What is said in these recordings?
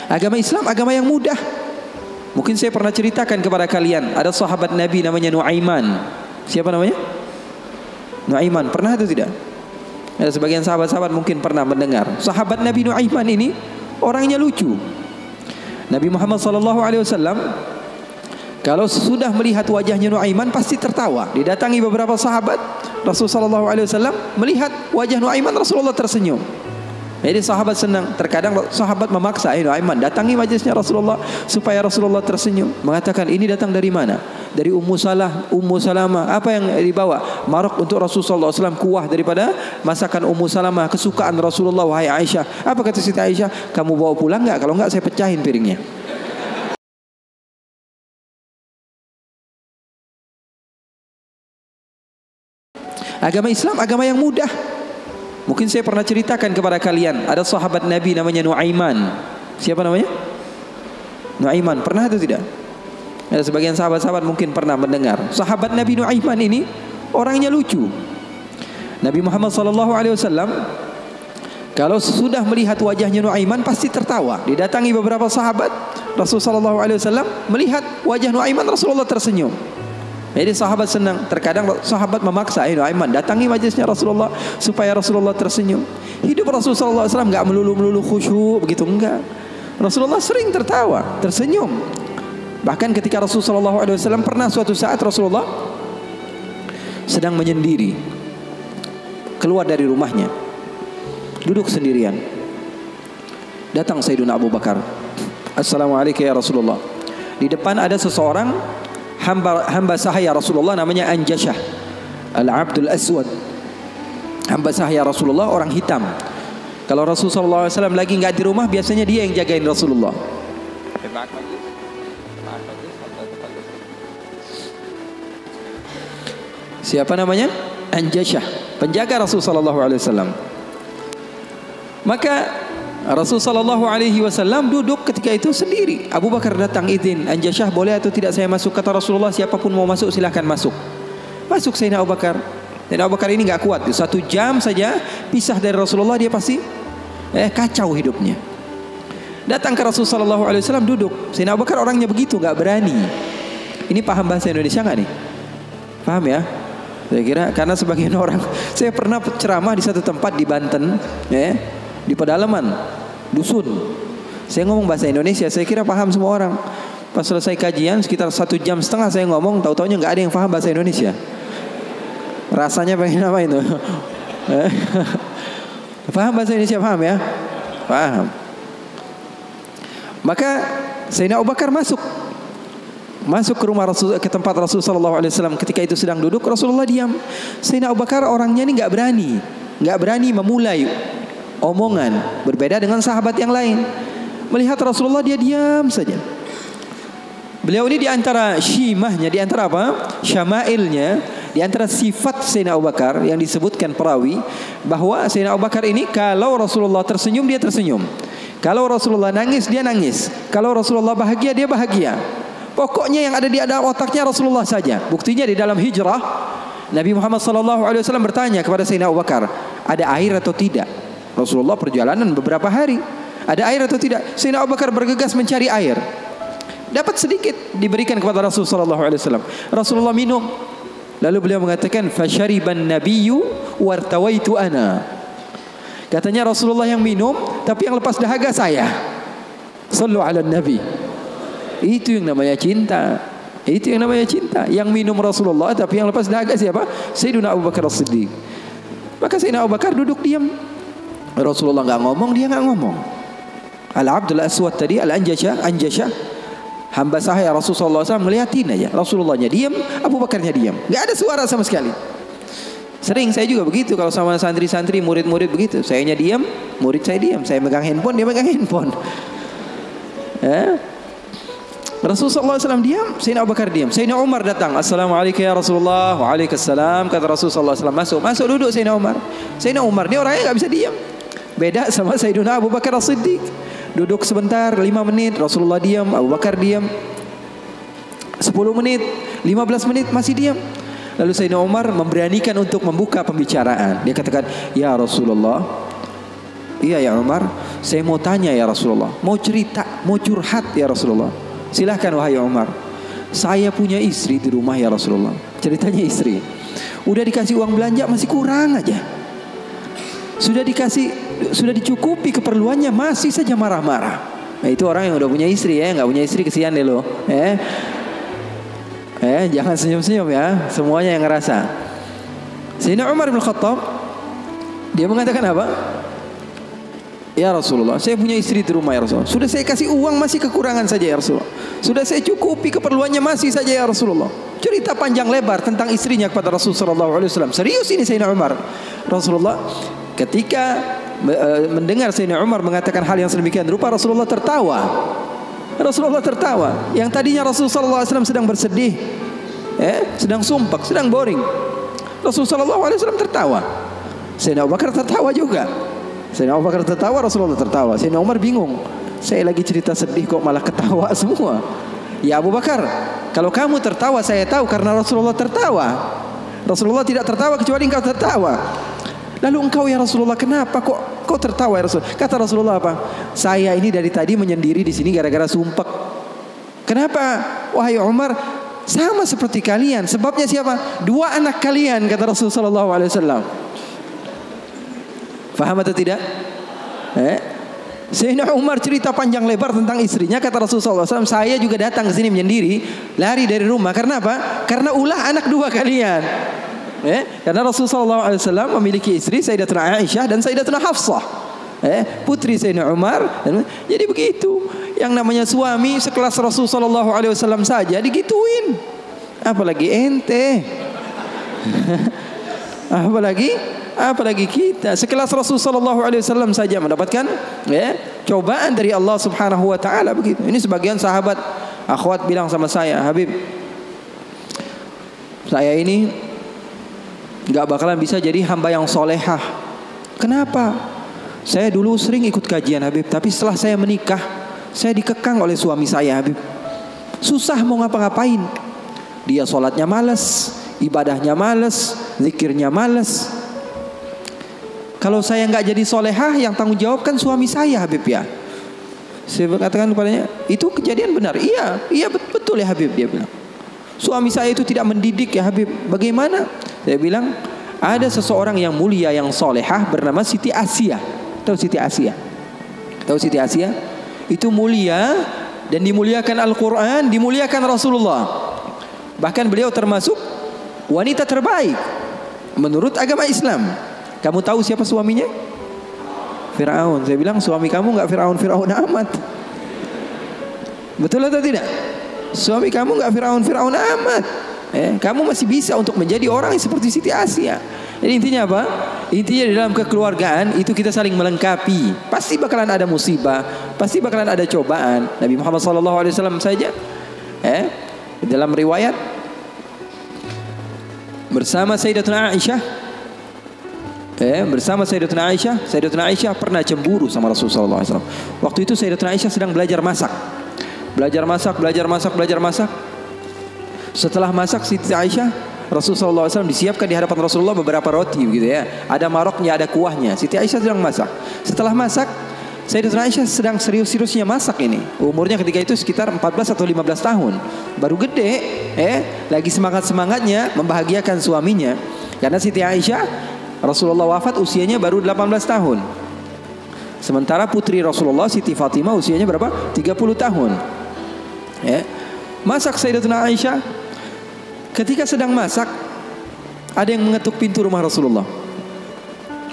Agama Islam agama yang mudah. Mungkin saya pernah ceritakan kepada kalian, ada sahabat Nabi namanya Nuaiman. Siapa namanya? Nuaiman. Pernah atau tidak? Ada sebagian sahabat-sahabat mungkin pernah mendengar. Sahabat Nabi Nuaiman ini orangnya lucu. Nabi Muhammad SAW kalau sudah melihat wajahnya Nuaiman pasti tertawa. Didatangi beberapa sahabat, Rasulullah SAW melihat wajah Nuaiman, Rasulullah tersenyum. Jadi sahabat senang. Terkadang sahabat memaksa, Nuaiman datangi majlisnya Rasulullah supaya Rasulullah tersenyum. Mengatakan, ini datang dari mana? Dari Ummu Salamah. Apa yang dibawa? Marok untuk Rasulullah SAW, kuah daripada masakan Ummu Salamah, kesukaan Rasulullah. Wahai Aisyah. Apa kata Siti Aisyah? Kamu bawa pulang nggak? Kalau nggak saya pecahin piringnya. Agama Islam agama yang mudah. Mungkin saya pernah ceritakan kepada kalian, ada sahabat Nabi namanya Nuaiman. Siapa namanya? Nuaiman. Pernah atau tidak? Ada sebagian sahabat-sahabat mungkin pernah mendengar. Sahabat Nabi Nuaiman ini orangnya lucu. Nabi Muhammad SAW kalau sudah melihat wajahnya Nuaiman pasti tertawa. Didatangi beberapa sahabat, Rasulullah SAW melihat wajah Nuaiman, Rasulullah tersenyum. Jadi sahabat senang. Terkadang sahabat memaksa, Nuaiman datangi majlisnya Rasulullah supaya Rasulullah tersenyum. Hidup Rasulullah SAW nggak melulu khusyuk begitu, enggak. Rasulullah sering tertawa, tersenyum. Bahkan ketika Rasulullah SAW pernah suatu saat Rasulullah sedang menyendiri, keluar dari rumahnya, duduk sendirian. Datang Sayyidina Abu Bakar. Assalamualaikum ya Rasulullah. Di depan ada seseorang hamba sahaya Rasulullah namanya Anjashah Al-Abdul Aswad. Hamba sahaya Rasulullah, orang hitam. Kalau Rasulullah SAW lagi nggak di rumah, biasanya dia yang jagain Rasulullah. Siapa namanya? Anjashah, penjaga Rasulullah SAW. Maka Rasulullah SAW duduk ketika itu sendiri. Abu Bakar datang, izin, Anjashah boleh atau tidak saya masuk? Kata Rasulullah, siapapun mau masuk silahkan masuk. Masuk Sayyidina Abu Bakar. Dan Abu Bakar ini nggak kuat. 1 jam saja pisah dari Rasulullah, dia pasti kacau hidupnya. Datang ke Rasulullah SAW duduk. Sayyidina Abu Bakar orangnya begitu, nggak berani. Ini paham bahasa Indonesia nggak nih? Paham ya? Saya kira karena sebagian orang, saya pernah ceramah di satu tempat di Banten, di pedalaman dusun. Saya ngomong bahasa Indonesia, saya kira paham semua orang. Pas selesai kajian sekitar 1,5 jam saya ngomong, tahu-taunya nggak ada yang paham bahasa Indonesia. Rasanya pengen apa itu? Paham bahasa Indonesia, paham ya? Paham. Maka Sayyidina Abu Bakar masuk ke rumah Rasul, ke tempat Rasulullah SAW. Ketika itu sedang duduk, Rasulullah diam. Sayyidina Abu Bakar orangnya ini nggak berani memulai omongan, berbeda dengan sahabat yang lain. Melihat Rasulullah dia diam saja. Beliau ini di antara syimahnya, di antara apa? Syama'ilnya, di antara sifat Sayyidina Abu Bakar yang disebutkan perawi bahwa Sayyidina Abu Bakar ini kalau Rasulullah tersenyum dia tersenyum. Kalau Rasulullah nangis dia nangis. Kalau Rasulullah bahagia dia bahagia. Pokoknya yang ada di dalam otaknya Rasulullah saja. Buktinya di dalam hijrah Nabi Muhammad SAW bertanya kepada Sayyidina Abu Bakar, ada air atau tidak? Rasulullah perjalanan beberapa hari, ada air atau tidak? Sayyidina Abu Bakar bergegas mencari air. Dapat sedikit, diberikan kepada Rasulullah SAW. Rasulullah minum. Lalu beliau mengatakan, "Fashariban nabiyyu wartawaitu ana." Katanya Rasulullah yang minum, tapi yang lepas dahaga saya. Sallu ala nabi. Itu yang namanya cinta. Itu yang namanya cinta. Yang minum Rasulullah, tapi yang lepas dahaga siapa? Sayyidina Abu Bakar As-Siddiq. Maka Sayyidina Abu Bakar duduk diam. Rasulullah nggak ngomong, dia nggak ngomong. Al-Abdul Aswad tadi, Anjashah, hamba sahaya Rasulullah SAW, ngeliatin aja. Rasulullahnya diam, Abu Bakarnya diam. Nggak ada suara sama sekali. Sering saya juga begitu kalau sama santri-santri, murid-murid begitu. Sayanya diam, murid saya diam. Saya megang handphone, dia megang handphone. Rasulullah SAW diam, Sayyidina Abu Bakar diam. Sayyidina Umar datang, Assalamualaikum ya Rasulullah. Waalaikumsalam. Kata Rasulullah SAW, masuk duduk Sayyidina Umar. Sayyidina Umar ini orangnya nggak bisa diam. Beda sama Sayyidina Abu Bakar As-Siddiq. Duduk sebentar, 5 menit, Rasulullah diam, Abu Bakar diam. 10 menit, 15 menit masih diam. Lalu Sayyidina Umar memberanikan untuk membuka pembicaraan. Dia katakan, ya Rasulullah, iya ya Umar, Saya mau tanya ya Rasulullah, mau cerita, mau curhat ya Rasulullah. Silahkan wahai Umar. Saya punya istri di rumah ya Rasulullah. Ceritanya istri. Udah dikasih uang belanja masih kurang aja. Sudah dicukupi keperluannya masih saja marah-marah. Nah itu orang yang udah punya istri ya. Nggak punya istri kesian deh lo. Jangan senyum-senyum ya. Semuanya yang ngerasa. Sayyidina Umar bin Khattab, dia mengatakan apa? Ya Rasulullah, saya punya istri di rumah ya Rasulullah. Sudah saya kasih uang masih kekurangan saja ya Rasulullah. Sudah saya cukupi keperluannya masih saja ya Rasulullah. Cerita panjang lebar tentang istrinya kepada Rasulullah SAW. Serius ini Sayyidina Umar. Rasulullah ketika mendengar Sayyidina Umar mengatakan hal yang sedemikian rupa, Rasulullah tertawa. Rasulullah tertawa. Yang tadinya Rasulullah SAW sedang bersedih, sedang sumpah, sedang boring. Rasulullah SAW tertawa. Sayyidina Abu Bakar tertawa juga. Sayyidina Abu Bakar tertawa, Rasulullah tertawa. Sayyidina Umar bingung. Saya lagi cerita sedih kok malah ketawa semua. Ya Abu Bakar, kalau kamu tertawa saya tahu karena Rasulullah tertawa. Rasulullah tidak tertawa kecuali engkau tertawa. Lalu engkau ya Rasulullah kenapa kok tertawa ya Rasul? Kata Rasulullah apa? Saya ini dari tadi menyendiri di sini gara-gara sumpek. Kenapa? Wahai Umar, sama seperti kalian. Sebabnya siapa? 2 anak kalian kata Rasulullah SAW. Faham atau tidak? Sayyidina Umar cerita panjang lebar tentang istrinya. Kata Rasulullah SAW, saya juga datang ke sini menyendiri, lari dari rumah. Karena apa? Karena ulah anak 2 kalian. Karena Rasulullah SAW memiliki istri Sayyidatuna Aisyah dan Sayyidatuna Hafsah, putri Sayyidina Umar. Jadi begitu. Yang namanya suami sekelas Rasulullah SAW saja digituin, apalagi ente. Apalagi kita sekelas Rasulullah SAW saja mendapatkan cobaan dari Allah Subhanahu Wa Taala begitu. Ini sebagian sahabat akhwat bilang sama saya, Habib, saya ini nggak bakalan bisa jadi hamba yang solehah. Kenapa? Saya dulu sering ikut kajian Habib, tapi setelah saya menikah, saya dikekang oleh suami saya Habib. Susah mau ngapa-ngapain. Dia sholatnya malas, ibadahnya malas, zikirnya malas. Kalau saya nggak jadi solehah, yang tanggung jawab kan suami saya Habib ya. Saya katakan kepadanya, itu kejadian benar. Iya betul ya Habib, dia bilang. Suami saya itu tidak mendidik ya Habib. Bagaimana? Saya bilang, ada seseorang yang mulia yang solehah bernama Siti Asia. Tahu Siti Asia? Tahu Siti Asia? Itu mulia dan dimuliakan Al-Quran, dimuliakan Rasulullah. Bahkan beliau termasuk wanita terbaik menurut agama Islam. Kamu tahu siapa suaminya? Fir'aun. Saya bilang suami kamu nggak Fir'aun amat. Betul atau tidak? Suami kamu nggak Fir'aun amat. Kamu masih bisa untuk menjadi orang yang seperti Siti Asia. Jadi intinya apa? Intinya dalam kekeluargaan itu kita saling melengkapi. Pasti bakalan ada musibah, pasti bakalan ada cobaan. Nabi Muhammad SAW saja, dalam riwayat bersama Sayyidatuna Aisyah. Bersama Sayyidatuna Aisyah pernah cemburu sama Rasulullah SAW. Waktu itu Sayyidatuna Aisyah sedang belajar masak. Setelah masak Siti Aisyah, Rasulullah SAW disiapkan di hadapan Rasulullah beberapa roti gitu ya. Ada maroknya, ada kuahnya. Siti Aisyah sedang masak. Setelah masak, Sayyidatuna Aisyah sedang serius-seriusnya masak ini. Umurnya ketika itu sekitar 14 atau 15 tahun. Baru gede, lagi semangat-semangatnya membahagiakan suaminya. Karena Siti Aisyah Rasulullah wafat usianya baru 18 tahun. Sementara putri Rasulullah Siti Fatimah usianya berapa? 30 tahun. Masak Sayyidatuna Aisyah. Ketika sedang masak, ada yang mengetuk pintu rumah Rasulullah.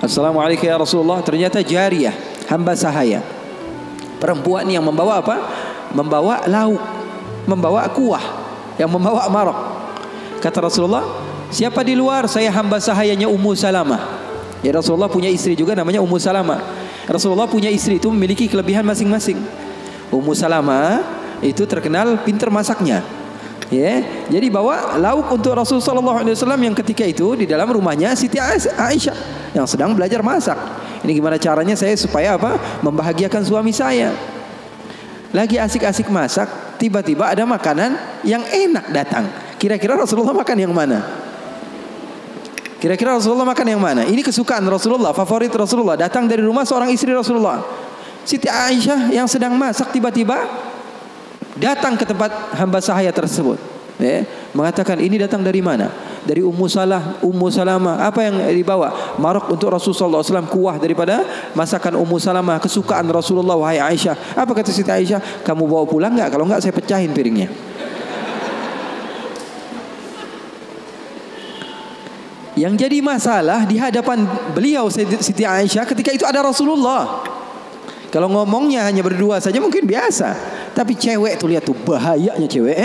Assalamualaikum ya Rasulullah. Ternyata jariyah, hamba sahaya, perempuan yang membawa apa? Membawa lauk, membawa kuah, yang membawa marok. Kata Rasulullah, siapa di luar? Saya hamba sahayanya Ummu Salamah. Ya Rasulullah punya istri juga namanya Ummu Salamah. Rasulullah punya istri itu memiliki kelebihan masing-masing. Ummu Salamah itu terkenal pintar masaknya. Jadi bawa lauk untuk Rasulullah SAW yang ketika itu di dalam rumahnya Siti Aisyah yang sedang belajar masak. Ini gimana caranya saya supaya apa? Membahagiakan suami saya. Lagi asik-asik masak, tiba-tiba ada makanan yang enak datang. Kira-kira Rasulullah makan yang mana? Kira-kira Rasulullah makan yang mana? Ini kesukaan Rasulullah, favorit Rasulullah, datang dari rumah seorang istri Rasulullah. Siti Aisyah yang sedang masak tiba-tiba datang ke tempat hamba sahaya tersebut. Mengatakan, ini datang dari mana? Dari Ummu Salamah. Apa yang dibawa? Maraq untuk Rasulullah SAW, kuah daripada masakan Ummu Salamah, kesukaan Rasulullah, wahai Aisyah. Apa kata Siti Aisyah? Kamu bawa pulang enggak? Kalau enggak saya pecahin piringnya. Yang jadi masalah di hadapan beliau Siti Aisyah ketika itu ada Rasulullah. Kalau ngomongnya hanya berdua saja mungkin biasa, tapi cewek tuh, lihat tuh bahayanya cewek.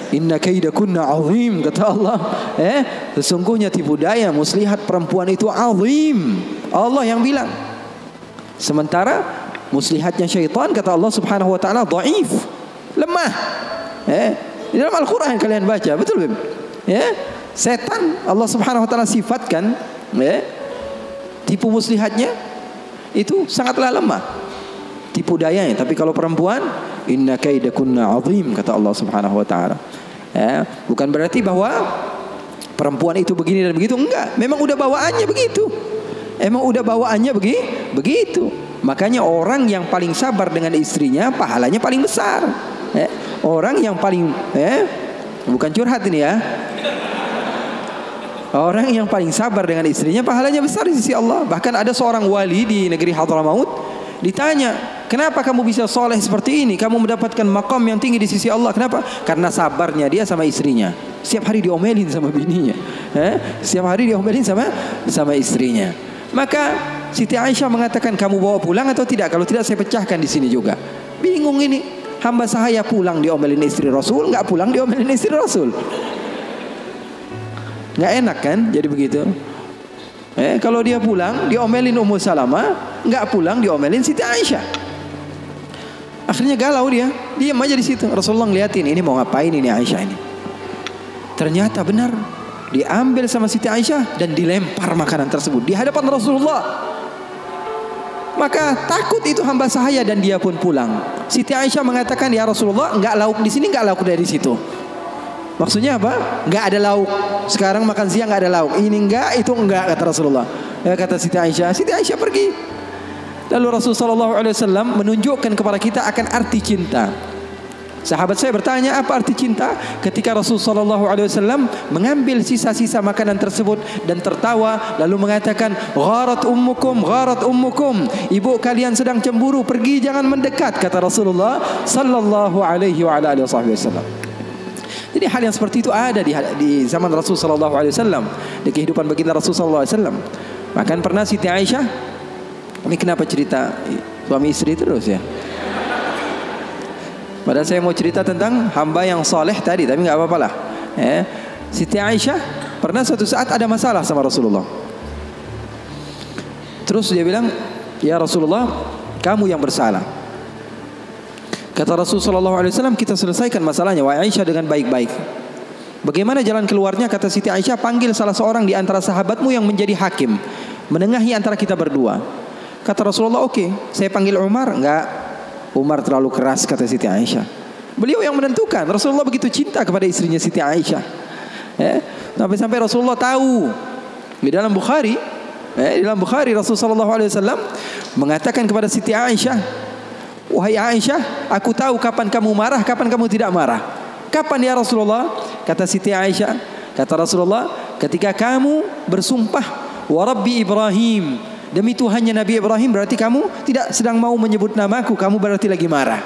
Inna kaidakunna azim, kata Allah. Sesungguhnya tipu daya muslihat perempuan itu azim. Allah yang bilang. Sementara muslihatnya syaitan, kata Allah Subhanahu wa taala, dhaif, lemah. Di dalam Al-Qur'an kalian baca, betul Beb? Setan Allah Subhanahu wa taala sifatkan tipu muslihatnya itu sangatlah lemah, tipu dayanya. Tapi kalau perempuan, inna kaidakunna azim, kata Allah Subhanahu wa taala. Bukan berarti bahwa perempuan itu begini dan begitu, enggak. Memang udah bawaannya begitu. Begitu. Makanya orang yang paling sabar dengan istrinya pahalanya paling besar. Orang yang paling bukan curhat ini ya. Orang yang paling sabar dengan istrinya pahalanya besar di sisi Allah. Bahkan ada seorang wali di negeri Hadramaut ditanya, kenapa kamu bisa soleh seperti ini? Kamu mendapatkan maqam yang tinggi di sisi Allah. Kenapa? Karena sabarnya dia sama istrinya. Setiap hari diomelin sama bininya, setiap hari diomelin sama istrinya. Maka Siti Aisyah mengatakan, kamu bawa pulang atau tidak? Kalau tidak saya pecahkan di sini juga. Bingung ini, hamba sahaya pulang diomelin istri Rasul, nggak pulang diomelin istri Rasul. Nggak enak kan jadi begitu. Kalau dia pulang diomelin Ummu Salamah, nggak pulang diomelin Siti Aisyah. Akhirnya galau dia, diam aja di situ. Rasulullah ngeliatin, ini mau ngapain ini Aisyah ini. Ternyata benar, diambil sama Siti Aisyah dan dilempar makanan tersebut di hadapan Rasulullah. Maka takut itu hamba sahaya dan dia pun pulang. Siti Aisyah mengatakan, ya Rasulullah, nggak lauk di sini, nggak lauk dari situ. Maksudnya apa? Nggak ada lauk. Sekarang makan siang nggak ada lauk. Ini enggak, itu enggak, kata Rasulullah. Kata Siti Aisyah. Siti Aisyah pergi. Lalu Rasulullah SAW menunjukkan kepada kita akan arti cinta. Sahabat saya bertanya, apa arti cinta? Ketika Rasulullah SAW mengambil sisa-sisa makanan tersebut dan tertawa, lalu mengatakan, gharat ummukum, gharat ummukum. Ibu kalian sedang cemburu, pergi jangan mendekat, kata Rasulullah Sallallahu Alaihi Wasallam. Jadi hal yang seperti itu ada di zaman Rasulullah SAW, di kehidupan baginda Rasulullah SAW. Bahkan pernah Siti Aisyah, ini kenapa cerita suami istri terus ya? Padahal saya mau cerita tentang hamba yang soleh tadi, tapi nggak apa-apa lah. Siti Aisyah pernah suatu saat ada masalah sama Rasulullah. Terus dia bilang, ya Rasulullah, kamu yang bersalah. Kata Rasulullah SAW, kita selesaikan masalahnya, wahai Aisyah, dengan baik-baik. Bagaimana jalan keluarnya? Kata Siti Aisyah, panggil salah seorang di antara sahabatmu yang menjadi hakim, menengahi antara kita berdua. Kata Rasulullah, oke, saya panggil Umar. Enggak, Umar terlalu keras, kata Siti Aisyah. Beliau yang menentukan. Rasulullah begitu cinta kepada istrinya Siti Aisyah. Sampai-sampai Rasulullah tahu. Di dalam Bukhari Rasulullah SAW mengatakan kepada Siti Aisyah, wahai Aisyah, aku tahu kapan kamu marah, kapan kamu tidak marah. Kapan ya Rasulullah? Kata Siti Aisyah, kata Rasulullah, ketika kamu bersumpah, wa Rabbi Ibrahim, demi Tuhannya Nabi Ibrahim, berarti kamu tidak sedang mau menyebut namaku, kamu berarti lagi marah.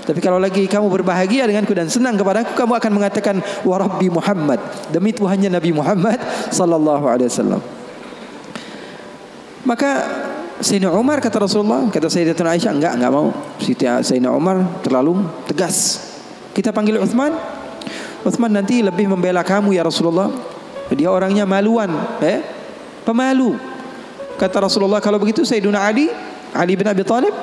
Tapi kalau lagi kamu berbahagia denganku dan senang kepadaku, kamu akan mengatakan wa Rabbi Muhammad, demi Tuhannya Nabi Muhammad Sallallahu Alaihi Wasallam. Maka Sayyidina Umar, kata Rasulullah, kata Sayyidatuna Aisyah, enggak mau. Sayyidina Umar terlalu tegas. Kita panggil Uthman. Uthman nanti lebih membela kamu ya Rasulullah. Dia orangnya maluan, pemalu. Kata Rasulullah, kalau begitu Sayyidina Ali bin Abi Thalib,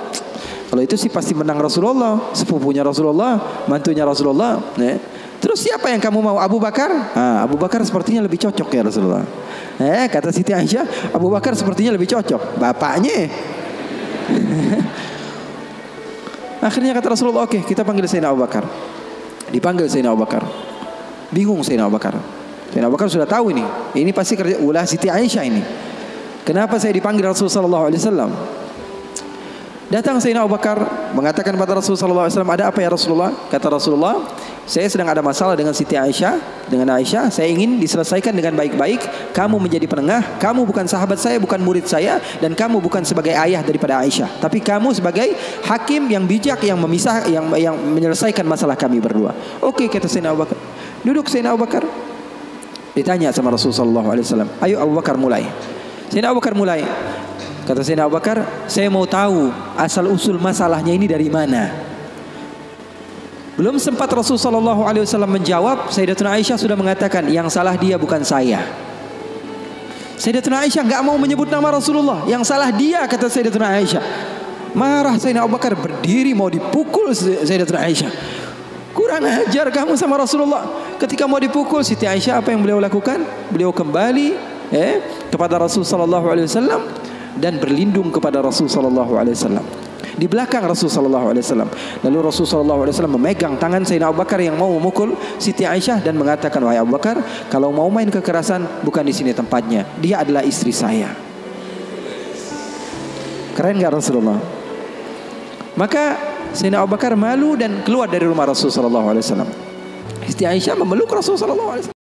kalau itu sih pasti menang Rasulullah, sepupunya Rasulullah, mantunya Rasulullah. Terus siapa yang kamu mau? Abu Bakar? Abu Bakar sepertinya lebih cocok ya Rasulullah. Kata Siti Aisyah, Abu Bakar sepertinya lebih cocok, bapaknya. Akhirnya kata Rasulullah, oke, kita panggil Sayyidina Abu Bakar. Dipanggil Sayyidina Abu Bakar. Bingung Sayyidina Abu Bakar. Sayyidina Abu Bakar sudah tahu ini pasti kerja ulah Siti Aisyah ini. Kenapa saya dipanggil Rasulullah SAW? Datang Sayyidina Abu Bakar mengatakan kepada Rasulullah SAW, ada apa ya Rasulullah? Kata Rasulullah, saya sedang ada masalah dengan Siti Aisyah, dengan Aisyah. Saya ingin diselesaikan dengan baik-baik. Kamu menjadi penengah. Kamu bukan sahabat saya, bukan murid saya, dan kamu bukan sebagai ayah daripada Aisyah, tapi kamu sebagai hakim yang bijak, yang memisah, yang menyelesaikan masalah kami berdua. Oke, kata Sayyidina Abu Bakar. Duduk Sayyidina Abu Bakar. Ditanya sama Rasulullah SAW, ayo Abu Bakar mulai. Sayyidina Abu Bakar mulai. Kata Sayyidina Abu Bakar, saya mau tahu asal usul masalahnya ini dari mana. Belum sempat Rasulullah SAW menjawab, Sayyidatuna Aisyah sudah mengatakan, yang salah dia bukan saya. Sayyidatuna Aisyah nggak mau menyebut nama Rasulullah, yang salah dia, kata Sayyidatuna Aisyah. Marah Sayyidina Abu Bakar, berdiri mau dipukul Sayyidatuna Aisyah. Kurang ajar kamu sama Rasulullah. Ketika mau dipukul Siti Aisyah, apa yang beliau lakukan? Beliau kembali kepada Rasulullah SAW dan berlindung kepada Rasulullah SAW di belakang Rasulullah SAW. Lalu Rasulullah SAW memegang tangan Sayyidina Abu Bakar yang mau memukul Siti Aisyah dan mengatakan, wahai Abu Bakar, kalau mau main kekerasan bukan di sini tempatnya. Dia adalah istri saya. Keren gak Rasulullah? Maka Sayyidina Abu Bakar malu dan keluar dari rumah Rasulullah SAW. Siti Aisyah memeluk Rasulullah SAW.